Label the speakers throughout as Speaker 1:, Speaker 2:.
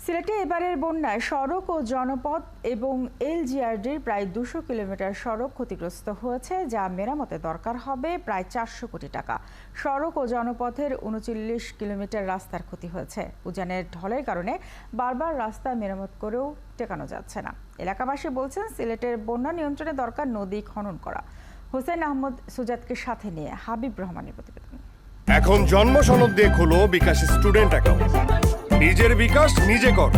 Speaker 1: সিলেটে এবারের বন্যায় সড়ক ও জনপথ এবং এলজিআরডির প্রায় 200 কিলোমিটার সড়ক ক্ষতিগ্রস্ত হয়েছে, যা মেরামতে দরকার হবে প্রায় 400 কোটি টাকা। সড়ক ও জনপথের 39 কিলোমিটার রাস্তার ক্ষতি হয়েছে। উজানের ঢলের কারণে বারবার রাস্তা মেরামত করেও টেকানো যাচ্ছে না। এলাকাবাসী বলছেন, সিলেটের বন্যা নিয়ন্ত্রণে দরকার নদী খনন করা। হোসেন আহমদ সুজাতকে সাথে নিয়ে হাবিব রহমানের প্রতিবেদন।
Speaker 2: এখন জন্ম সনদ দিয়ে খোলো বিকাশ স্টুডেন্ট অ্যাকাউন্ট। নিজের বিকাশ নিজে কর।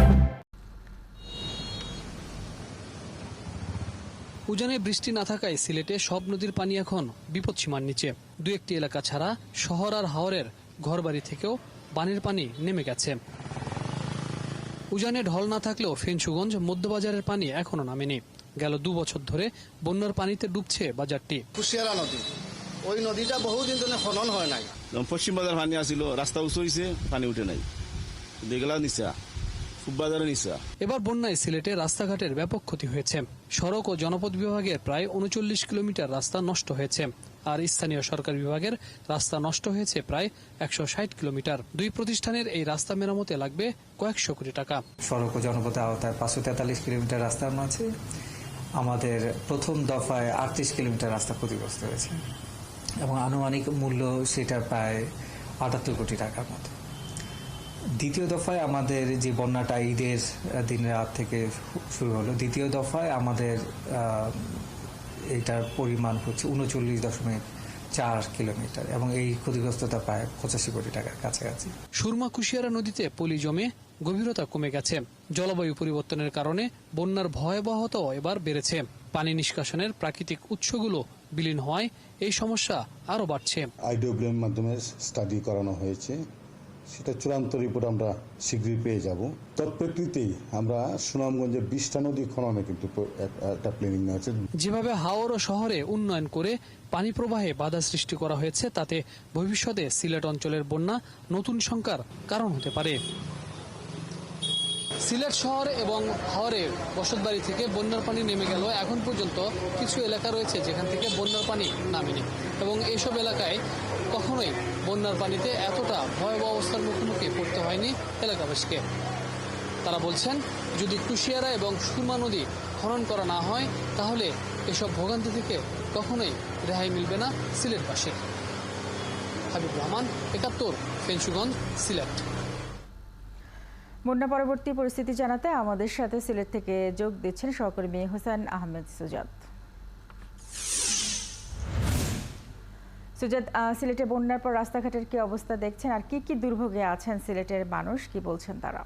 Speaker 3: উজানে বৃষ্টি না থাকায় সিলেটে সব নদীর পানি এখন বিপদসীমার নিচে। দু একটি এলাকা ছাড়া শহর আর হাওরের ঘরবাড়ি থেকেও পানির পানি নেমে গেছে। উজানে ঢল না থাকলেও ফেঞ্চুগঞ্জ মধ্যবাজারের পানি এখনো নামেনি। গেল 2 বছর ধরে বন্যার পানিতে ডুবছে বাজারটি।
Speaker 4: কুশিয়ারা নদী, ওই নদীটা বহুদিন ধরে খনন হয় নাই।
Speaker 5: পশ্চিম বাজার পানি আসিল, রাস্তা উঁচু হয়েছে, পানি উঠে নাই, দেখলা নিচা বাজারে নিচা।
Speaker 3: এবার বন্যায় সিলেটে রাস্তাঘাটের ব্যাপক ক্ষতি হয়েছে। সড়ক ও জনপথ বিভাগের প্রায় 39 কিলোমিটার রাস্তা নষ্ট হয়েছে, আর স্থানীয় সরকার বিভাগের রাস্তা নষ্ট হয়েছে প্রায় 160 কিলোমিটার। দুই প্রতিষ্ঠানের এই রাস্তা মেরামতে লাগবে কয়েকশো কোটি টাকা।
Speaker 6: সড়ক ও জনপথের আওতায় 543 কিলোমিটার রাস্তার মাঝে আমাদের প্রথম দফায় 38 কিলোমিটার রাস্তা ক্ষতিগ্রস্ত হয়েছে এবং আনুমানিক মূল্য সেটা প্রায় 78 কোটি টাকার মতো। দ্বিতীয় দফায় আমাদের যে বন্যাটা ঈদের দিন রাত থেকে শুরু হলো, দ্বিতীয় দফায় আমাদের এটার পরিমাণ হচ্ছে 39.4 কিলোমিটার এবং এই ক্ষতিগ্রস্ততা প্রায় 85 কোটি টাকার কাছাকাছি।
Speaker 3: সুরমা কুশিয়ারা নদীতে পলি জমে গভীরতা কমে গেছে। জলবায়ু পরিবর্তনের কারণে বন্যার ভয়াবহতাও এবার বেড়েছে। পানি নিষ্কাশনের প্রাকৃতিক উৎসগুলো বিলীন হওয়ায় এই সমস্যা আরো বাড়ছে।
Speaker 7: আইডিওব্লির মাধ্যমে স্টাডি করানো হয়েছে, সেটা চূড়ান্ত রিপোর্ট আমরা শীঘ্রই পেয়ে যাব। তৎপ্রেক্ষিতেই আমরা সুনামগঞ্জের 20টা নদী খননে কিন্তু একটা প্ল্যানিং আছে।
Speaker 3: যেভাবে হাওর ও শহরে উন্নয়ন করে পানি প্রবাহে বাধা সৃষ্টি করা হয়েছে, তাতে ভবিষ্যতে সিলেট অঞ্চলের বন্যা নতুন শঙ্কার কারণ হতে পারে। সিলেট শহর এবং হাওরে বসতবাড়ি থেকে বন্যার পানি নেমে গেল এখন পর্যন্ত কিছু এলাকা রয়েছে যেখান থেকে বন্যার পানি নামেনি, এবং এইসব এলাকায় কখনোই বন্যার পানিতে এতটা ভয়াবহ অবস্থার মুখোমুখি পড়তে হয়নি এলাকাবাসীকে। তারা বলছেন, যদি কুশিয়ারা এবং সুরমা নদী খনন করা না হয় তাহলে এসব ভোগান্তি থেকে কখনোই রেহাই মিলবে না সিলেটবাসীর। হাবিব রহমান, 71, ফেঞ্চুগঞ্জ, সিলেট।
Speaker 1: বন্যা পরবর্তী পরিস্থিতি জানাতে আমাদের সাথে সিলেট থেকে যোগ দিচ্ছেন সহকর্মী হোসেন আহমেদ সুজাত। সুজাত, সিলেটে বন্যার পর রাস্তাঘাটের কি অবস্থা দেখছেন, আর কি দুর্ভোগে আছেন সিলেটের মানুষ, কি বলছেন তারা?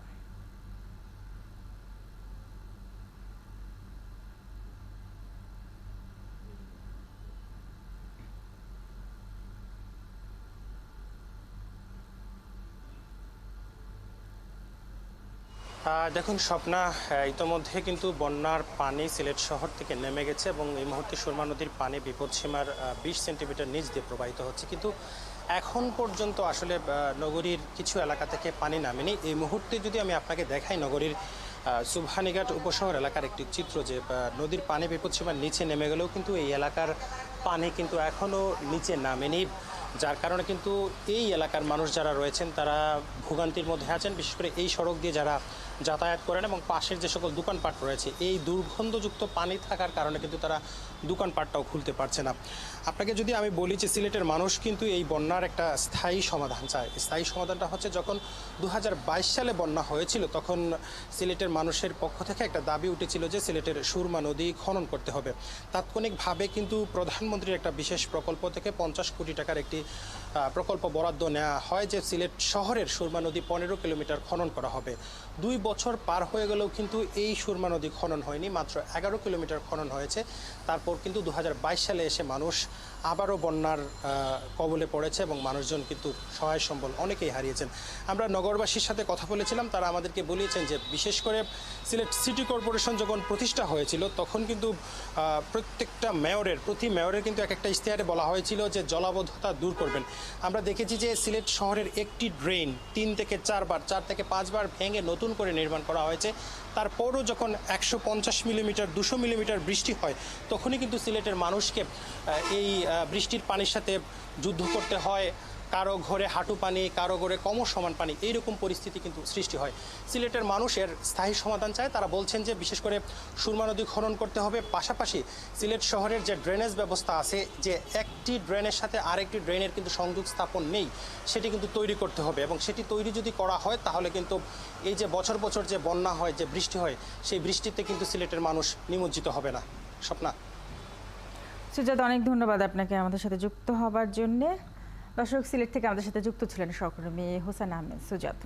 Speaker 8: দেখুন স্বপ্না, ইতোমধ্যে কিন্তু বন্যার পানি সিলেট শহর থেকে নেমে গেছে এবং এই মুহূর্তে সুরমা নদীর পানি বিপদসীমার 20 সেন্টিমিটার নিচ দিয়ে প্রবাহিত হচ্ছে, কিন্তু এখন পর্যন্ত আসলে নগরীর কিছু এলাকা থেকে পানি নামেনি। এই মুহূর্তে যদি আমি আপনাকে দেখাই নগরীর সুবহানীঘাট উপশহর এলাকার একটি চিত্র, যে নদীর পানি বিপদসীমার নিচে নেমে গেলেও কিন্তু এই এলাকার পানি কিন্তু এখনও নিচে নামেনি, যার কারণে কিন্তু এই এলাকার মানুষ যারা রয়েছেন তারা ভোগান্তির মধ্যে আছেন। বিশেষ করে এই সড়ক দিয়ে যারা যাতায়াত করেন এবং পাশের যে সকল দোকানপাট রয়েছে, এই দুর্গন্ধযুক্ত পানি থাকার কারণে কিন্তু তারা দোকানপাটটাও খুলতে পারছে না। আপনাকে যদি আমি বলি যে সিলেটের মানুষ কিন্তু এই বন্যার একটা স্থায়ী সমাধান চায়। স্থায়ী সমাধানটা হচ্ছে, যখন 2022 সালে বন্যা হয়েছিল তখন সিলেটের মানুষের পক্ষ থেকে একটা দাবি উঠেছিল যে সিলেটের সুরমা নদী খনন করতে হবে। তাৎক্ষণিকভাবে কিন্তু প্রধানমন্ত্রীর একটা বিশেষ প্রকল্প থেকে 50 কোটি টাকার একটি প্রকল্প বরাদ্দ নেওয়া হয়, যে সিলেট শহরের সুরমা নদী 15 কিলোমিটার খনন করা হবে। 2 বছর পার হয়ে গেলেও কিন্তু এই সুরমা নদী খনন হয়নি, মাত্র 11 কিলোমিটার খনন হয়েছে। তারপর কিন্তু 2022 সালে এসে মানুষ আবারও বন্যার কবলে পড়েছে এবং মানুষজন কিন্তু সহায় সম্বল অনেকেই হারিয়েছেন। আমরা নগরবাসীর সাথে কথা বলেছিলাম, তারা আমাদেরকে বলেছেন যে বিশেষ করে সিলেট সিটি কর্পোরেশন যখন প্রতিষ্ঠা হয়েছিল তখন কিন্তু প্রত্যেকটা প্রতি মেয়রের কিন্তু একটা ইশতেহারে বলা হয়েছিল যে জলাবদ্ধতা দূর করবেন। আমরা দেখেছি যে সিলেট শহরের একটি ড্রেন 3 থেকে 4 বার 4 থেকে 5 বার ভেঙে নতুন করে নির্মাণ করা হয়েছে। তারপরও যখন 150 মিলিমিটার 200 মিলিমিটার বৃষ্টি হয় তখনই কিন্তু সিলেটের মানুষকে এই বৃষ্টির পানির সাথে যুদ্ধ করতে হয়, কারো ঘরে হাঁটু পানি, কারো ঘরে কোমর সমান পানি, এইরকম পরিস্থিতি কিন্তু সৃষ্টি হয়। সিলেটের মানুষের স্থায়ী সমাধান চায়। তারা বলছেন যে বিশেষ করে সুরমা নদী খনন করতে হবে, পাশাপাশি সিলেট শহরের যে ড্রেনেজ ব্যবস্থা আছে, যে একটি ড্রেনের সাথে আরেকটি ড্রেনের কিন্তু সংযোগ স্থাপন নেই, সেটি কিন্তু তৈরি করতে হবে। এবং সেটি তৈরি যদি করা হয় তাহলে কিন্তু এই যে বছর বছর যে বন্যা হয়, যে বৃষ্টি হয়, সেই বৃষ্টিতে কিন্তু সিলেটের মানুষ নিমজ্জিত হবে না। স্বপ্না।
Speaker 1: সুজাত, অনেক ধন্যবাদ আপনাকে আমাদের সাথে যুক্ত হবার জন্য। দর্শক, সিলেট থেকে আমাদের সাথে যুক্ত ছিলেন সহকর্মী হোসেন আহমেদ সুজাত।